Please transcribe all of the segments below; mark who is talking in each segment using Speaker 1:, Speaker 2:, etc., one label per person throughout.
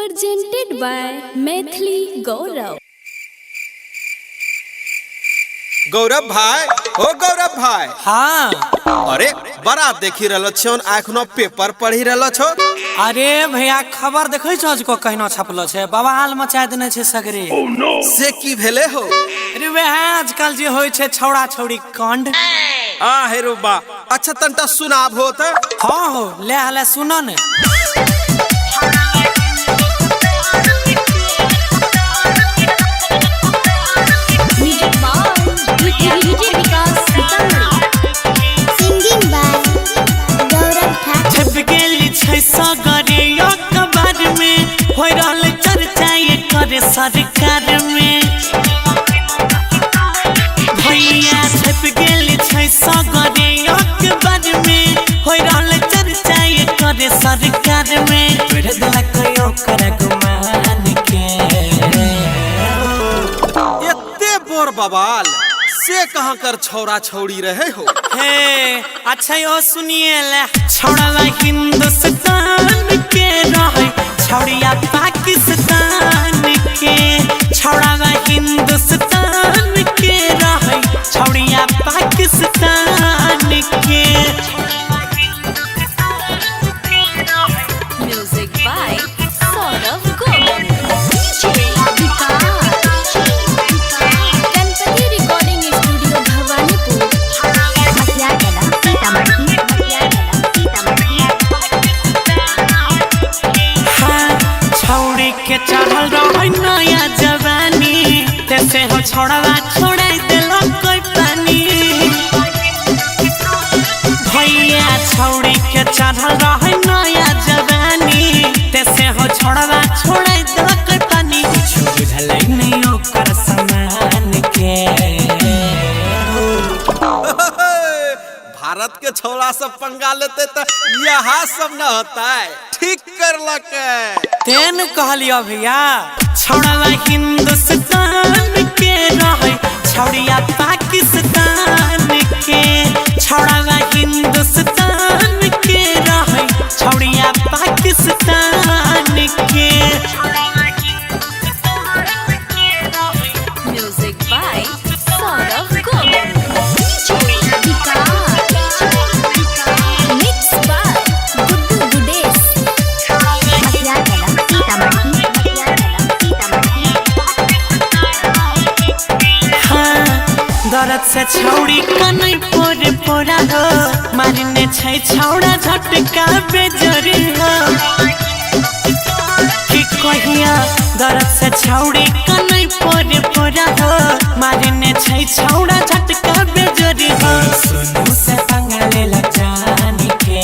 Speaker 1: presented by Maithili Gaurav।
Speaker 2: गौरव भाई, ओ गौरव भाई।
Speaker 3: हाँ।
Speaker 2: अरे बड़ा देखी रहलो छो, आखनो पेपर पढ़ी रहलो छो।
Speaker 3: अरे भैया खबर देखै छो को कहनो छपलो छे, बवाल मचा देने छे सगरे।
Speaker 2: से की भेले हो?
Speaker 3: अरे वह आजकल जे होय छे छौड़ा छौड़ी कांड।
Speaker 2: आ हेरो बा, अच्छा तंटा सुनाब हो त।
Speaker 3: हाँ हो, ले हले सुनो ने। सरकार में भैया छप गेल छै सगरे अखबार में, होय रहल चर्चा एकर सरकार में। तोड़ देलक ओकर गुमान के
Speaker 2: एते बोर बवाल से कहां कर छौरा छौड़ी रहे हो?
Speaker 3: हे अच्छा यो सुनिए ले, छौड़ा हिंदुस्तान के रहे, छौड़िया पाकिस्तान के। छौड़ा हिंदुस्तान के रहे, छौड़िया पाकिस्तान के।
Speaker 1: Music by Saurav Govind। Ganpati recording studio Bhawanipur.
Speaker 3: हाँ, छौड़ी के चढ़ल रहे नया जवानी, तैसे हो छौड़वा छोड़े देलो कोई पानी। भैया छौड़ी के चढ़ल रहे नया जवानी, तैसे हो छौड़वा छोड़े देलो कोई पानी। कुछ बुझलै नहीं ओकर समान के।
Speaker 2: भारत के छौड़ा सब पंगा लेते त यहाँ सब न होता है। ठीक करलक।
Speaker 3: तेन कहलियो भैया, छौड़ा हिंदुस्तान के रहे, छौड़िया पाकिस्तान के। छौड़ा हिंदुस्तान के रहे, छौड़िया पाकिस्तान के।
Speaker 1: Music by Saurav Govind। Mixed by Guddu Gudesh।
Speaker 3: हाँ, दर्द से छौड़ी कनै पोरे पोरा हो, मारने छै छौड़ा झटका बेजरी हो। कि कहिया दर्द से छौड़ी कनै पोरे पोरा हो, मारने छै छौड़ा झटका बेजरी हो। सुनु से पंगाले लग जानी के।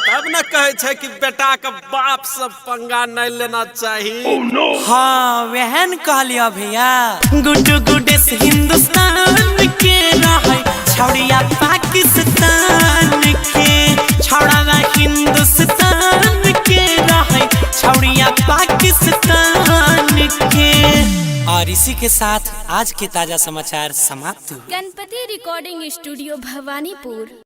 Speaker 2: तब न कहे छै कि बेटा का बाप सब पंगा नहीं लेना चाहिए।
Speaker 3: हाँ वहन कहलियो भैया, गुड्डू गुडेस हिंदुस्तान के रहे, छौड़िया पाकिस्तान के। छौड़ा हिंदुस्तान के रहे, छौड़िया पाकिस्तान के। और इसी के साथ आज के ताजा समाचार समाप्त हुए।
Speaker 1: Ganpati recording studio Bhawanipur.